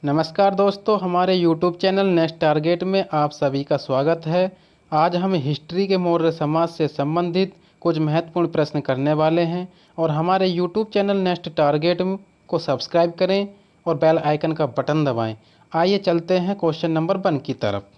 नमस्कार दोस्तों, हमारे YouTube चैनल नेक्स्ट टारगेट में आप सभी का स्वागत है। आज हम हिस्ट्री के मौर्य समाज से संबंधित कुछ महत्वपूर्ण प्रश्न करने वाले हैं और हमारे YouTube चैनल नेक्स्ट टारगेट को सब्सक्राइब करें और बेल आइकन का बटन दबाएं। आइए चलते हैं क्वेश्चन नंबर 1 की तरफ।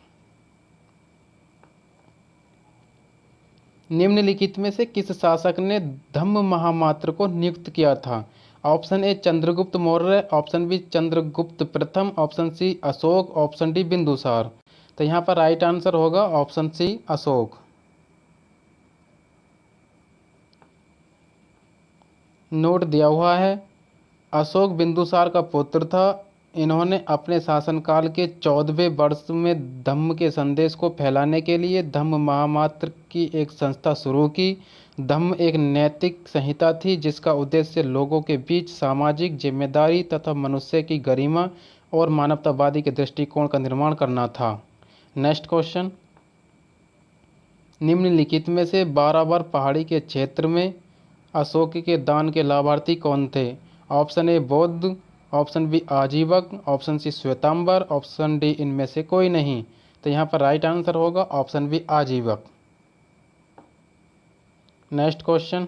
निम्नलिखित में से किस शासक ने धम्म महामात्र को नियुक्त किया था? Option A Chandragupta Maurya, option B Chandragupta प्रथम, option C Ashoka, option D Bindusara. तो यहाँ पर राइट आंसर होगा ऑप्शन सी अशोक। नोट दिया हुआ है, अशोक बिंदुसार का पुत्र था। इन्होंने अपने शासनकाल के 14वें वर्ष में धम्म के संदेश को फैलाने के लिए धम्म महामात्र की एक संस्था शुरू की। धम्म एक नैतिक संहिता थी जिसका उद्देश्य लोगों के बीच सामाजिक जिम्मेदारी तथा मनुष्य की गरिमा और मानवतावादी के दृष्टिकोण का निर्माण करना था। नेक्स्ट क्वेश्चन, निम्नलिखित में से बाराबर पहाड़ी के क्षेत्र में अशोक के दान के लाभार्थी कौन थे? Option A Bauddha, option B Ajivika, option C Shvetambara, option D इनमें से कोई नहीं। तो यहाँ पर राइट आंसर होगा option B Ajivika. Next question,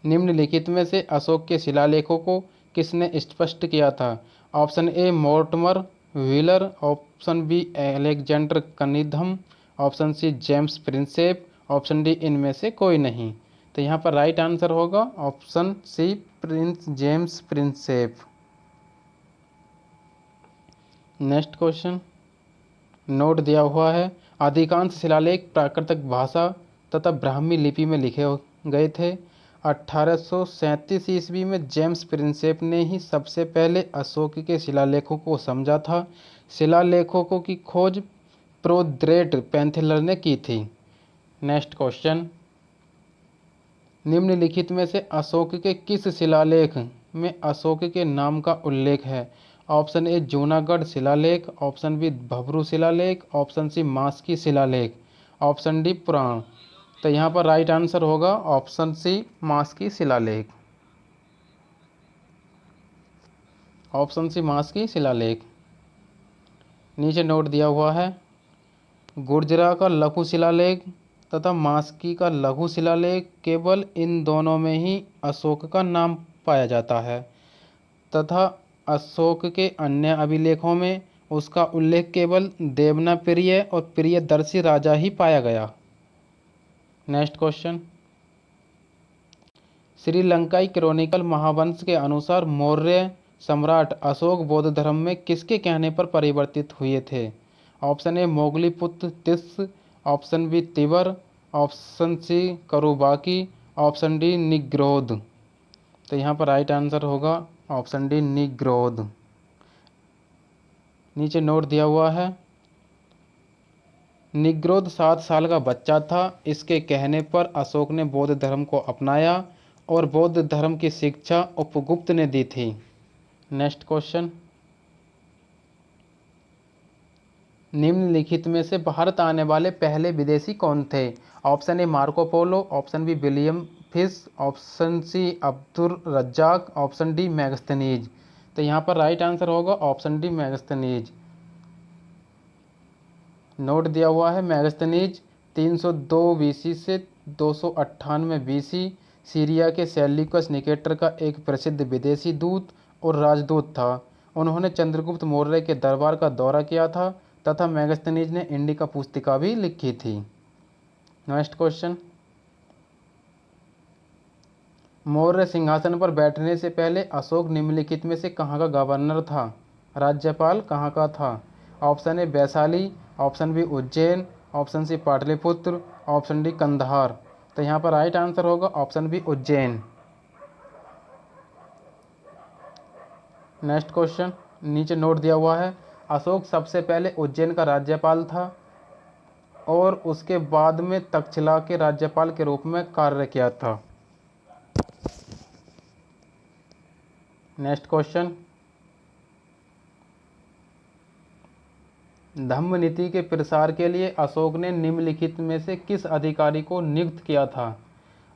निम्नलिखित में से अशोक के शिलालेखों को किसने स्पष्ट किया था? Option A Mortimer Wheeler, option B Alexander Cunningham, option C James Prinsep, option D इनमें से कोई नहीं। तो यहाँ पर राइट आंसर होगा option C prince James Prinsep. Next question, note दिया हुआ है, अधिकांश शिलालेख प्राकृतिक भाषा तथा ब्राह्मी लिपि में लिखे गए थे। 1837 ईस्वी में जेम्स प्रिंसेप ने ही सबसे पहले अशोक के शिलालेखों को समझा था। शिलालेखों की खोज प्रोद्रेट पैंथेलर ने की थी। नेक्स्ट क्वेश्चन, निम्नलिखित में से अशोक के किस शिलालेख में अशोक के नाम का उल्लेख है? ऑप्शन ए जूनागढ़ शिलालेख, ऑप्शन बी भबरू शिलालेख, ऑप्शन सी मास्की शिलालेख, ऑप्शन डी पुराण। तो यहाँ पर राइट आंसर होगा ऑप्शन सी मास्की शिलालेख। ऑप्शन सी मास्की शिलालेख। नीचे नोट दिया हुआ है, गुर्जरा का लघु शिलालेख तथा मास्की का लघु शिलालेख केवल इन दोनों में ही अशोक का नाम पाया जाता है तथा अशोक के अन्य अभिलेखों में उसका उल्लेख केवल देवनाप्रिय और प्रियदर्शी राजा ही पाया गया। नेक्स्ट क्वेश्चन, श्रीलंकाई क्रॉनिकल महावंश के अनुसार मौर्य सम्राट अशोक बौद्ध धर्म में किसके कहने पर परिवर्तित हुए थे? Option A Moggaliputta Tissa, option B Tivara, option C Karuvaki, option D Nigrodha. तो यहाँ पर राइट आंसर होगा ऑप्शन डी निग्रोध। नीचे नोट दिया हुआ है, निग्रोध 7 साल का बच्चा था। इसके कहने पर अशोक ने बौद्ध धर्म को अपनाया और बौद्ध धर्म की शिक्षा उपगुप्त ने दी थी। नेक्स्ट क्वेश्चन, निम्नलिखित में से भारत आने वाले पहले विदेशी कौन थे? Option A Marco Polo, option B William Fish, option C Abdul Razzaq, option D Megasthenes. तो यहाँ पर राइट आंसर होगा ऑप्शन डी मैगस्थनीज। नोट दिया हुआ है, मैगस्थनीज 302 बीसी से 298 बीसी सीरिया के सेल्यूकस निकेटर का एक प्रसिद्ध विदेशी दूत और राजदूत था। उन्होंने चंद्रगुप्त मौर्य के दरबार का दौरा किया था तथा मैगस्थनीज ने इंडिका पुस्तिका भी लिखी थी। नेक्स्ट क्वेश्चन, मौर्य सिंहासन पर बैठने से पहले अशोक निम्नलिखित में से कहाँ का गवर्नर था? राज्यपाल कहाँ का था? Option A Vaishali, option B Ujjain, option C Pataliputra, option D Kandahar. तो यहाँ पर राइट आंसर होगा option B Ujjain. Next question, नीचे नोट दिया हुआ है, अशोक सबसे पहले उज्जैन का राज्यपाल था और उसके बाद में तक्षशिला के राज्यपाल के रूप में कार्य किया था। नेक्स्ट क्वेश्चन, धम्म नीति के प्रसार के लिए अशोक ने निम्नलिखित में से किस अधिकारी को नियुक्त किया था?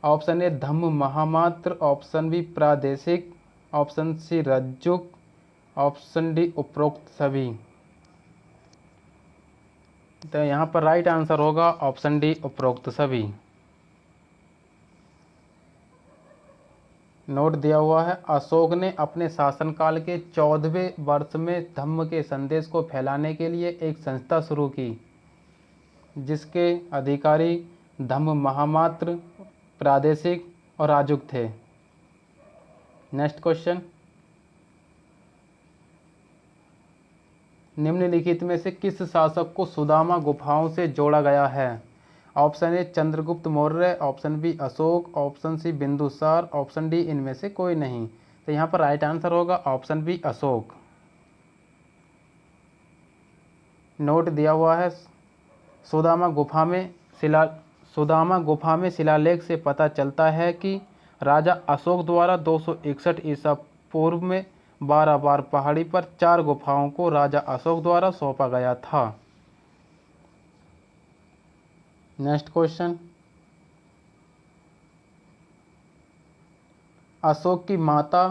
ऑप्शन ए धम्म महामात्र, ऑप्शन बी प्रादेशिक, ऑप्शन सी रज्जुक, ऑप्शन डी उपरोक्त सभी। तो यहाँ पर राइट आंसर होगा ऑप्शन डी उपरोक्त सभी। नोट दिया हुआ है, अशोक ने अपने शासनकाल के 14वें वर्ष में धम्म के संदेश को फैलाने के लिए एक संस्था शुरू की जिसके अधिकारी धम्म महामात्र, प्रादेशिक और राजुक थे। नेक्स्ट क्वेश्चन, निम्नलिखित में से किस शासक को सुदामा गुफाओं से जोड़ा गया है? Option A Chandragupta Maurya, option B Ashoka, option C Bindusara, option D इनमें से कोई नहीं। तो यहाँ पर राइट आंसर होगा ऑप्शन बी अशोक। नोट दिया हुआ है, सुदामा गुफा में शिलालेख से पता चलता है कि राजा अशोक द्वारा 261 ईसा पूर्व में 12 बार पहाड़ी पर 4 गुफाओं को राजा अशोक द्वारा सौंपा गया था। नेक्स्ट क्वेश्चन, अशोक की माता,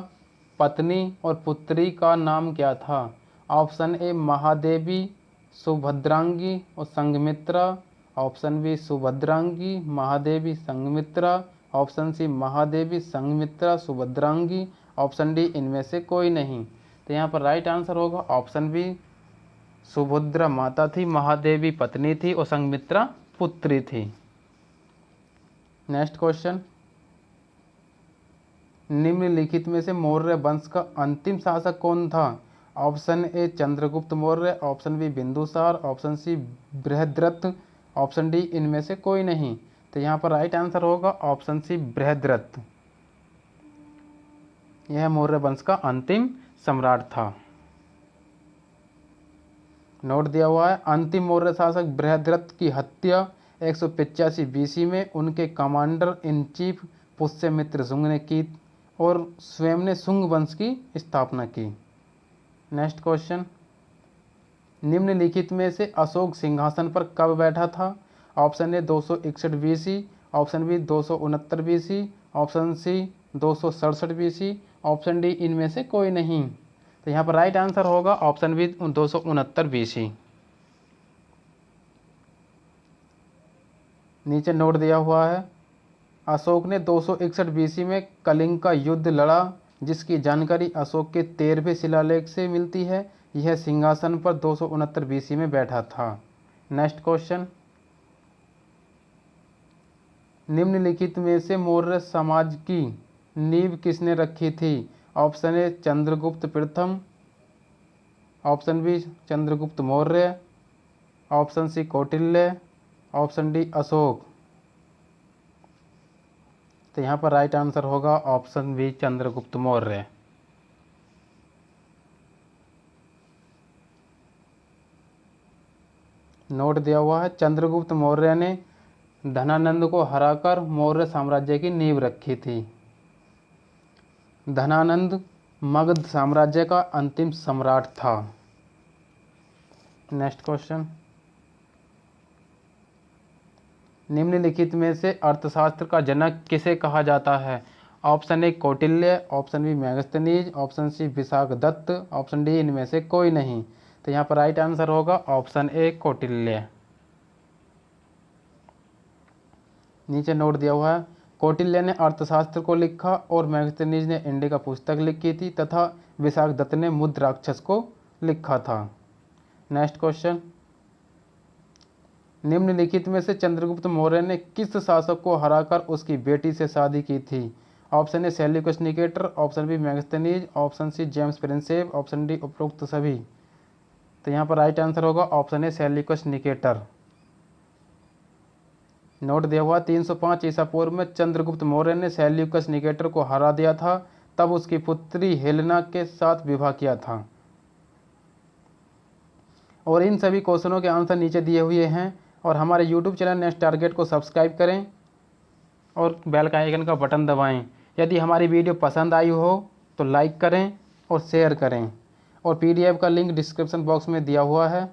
पत्नी और पुत्री का नाम क्या था? ऑप्शन ए महादेवी, सुभद्रांगी और Sanghamitra, option B Subhadrangi, Mahadevi, Sanghamitra, option C Mahadevi, Sanghamitra, Subhadrangi, option D इनमें से कोई नहीं। तो यहाँ पर राइट आंसर होगा ऑप्शन बी, सुभद्रा माता थी, महादेवी पत्नी थी और संघमित्रा पुत्री थी। नेक्स्ट क्वेश्चन, निम्नलिखित में से मौर्य वंश का अंतिम शासक कौन था? Option A Chandragupta Maurya, option B Bindusara, option C Brihadratha, option D इनमें से कोई नहीं। तो यहाँ पर राइट आंसर होगा ऑप्शन सी बृहद्रथ। यह मौर्य वंश का अंतिम सम्राट था। नोट दिया हुआ है, अंतिम मौर्य शासक बृहद्रथ की हत्या 185 बीसी में उनके commander in chief Pushyamitra Shunga ने की और स्वयं ने शुंग वंश की स्थापना की। नेक्स्ट क्वेश्चन, निम्नलिखित में से अशोक सिंहासन पर कब बैठा था? Option A 261 BC, option B 269 BC, option C 267 BC, option D इनमें से कोई नहीं। तो यहाँ पर राइट आंसर होगा ऑप्शन बी 269 बीसी। नीचे नोट दिया हुआ है, अशोक ने 261 बीसी में कलिंग का युद्ध लड़ा जिसकी जानकारी अशोक के 13वें शिलालेख से मिलती है। यह सिंहासन पर 269 बीसी में बैठा था। नेक्स्ट क्वेश्चन, निम्नलिखित में से मौर्य समाज की नींव किसने रखी थी? ऑप्शन ए चंद्रगुप्त प्रथम, option B Chandragupta Maurya, option C Kautilya, option D Ashoka. तो यहाँ पर राइट आंसर होगा option B Chandragupta Maurya. Note दिया हुआ है, चंद्रगुप्त मौर्य ने धनानंद को हराकर मौर्य साम्राज्य की नींव रखी थी। धनानंद मगध साम्राज्य का अंतिम सम्राट था। नेक्स्ट क्वेश्चन, निम्नलिखित में से अर्थशास्त्र का जनक किसे कहा जाता है? Option A Kautilya, option B Megasthenes, option C Vishakhadatta, option D इनमें से कोई नहीं। तो यहाँ पर राइट आंसर होगा ऑप्शन ए कौटिल्य। नीचे नोट दिया हुआ है, कौटिल्य ने अर्थशास्त्र को लिखा और मेगस्थनीज ने इंडिका पुस्तक लिखी थी तथा विशाखदत्त ने मुद्राक्षस को लिखा था। नेक्स्ट क्वेश्चन, निम्नलिखित में से चंद्रगुप्त मौर्य ने किस शासक को हराकर उसकी बेटी से शादी की थी? Option A Seleucus Nicator, option B Megasthenes, option C James Prinsep, option D उपरोक्त सभी। तो यहाँ पर राइट आंसर होगा option A Seleucus Nicator. Note दिया हुआ, 305 ईसा पूर्व में चंद्रगुप्त मौर्य ने सेल्यूकस निकेटर को हरा दिया था, तब उसकी पुत्री हेलेना के साथ विवाह किया था। और इन सभी क्वेश्चनों के आंसर नीचे दिए हुए हैं और हमारे YouTube चैनल नेक्स्ट टारगेट को सब्सक्राइब करें और बेल का आइकन का बटन दबाएं। यदि हमारी वीडियो पसंद आई हो तो लाइक करें और शेयर करें और PDF का लिंक डिस्क्रिप्शन बॉक्स में दिया हुआ है।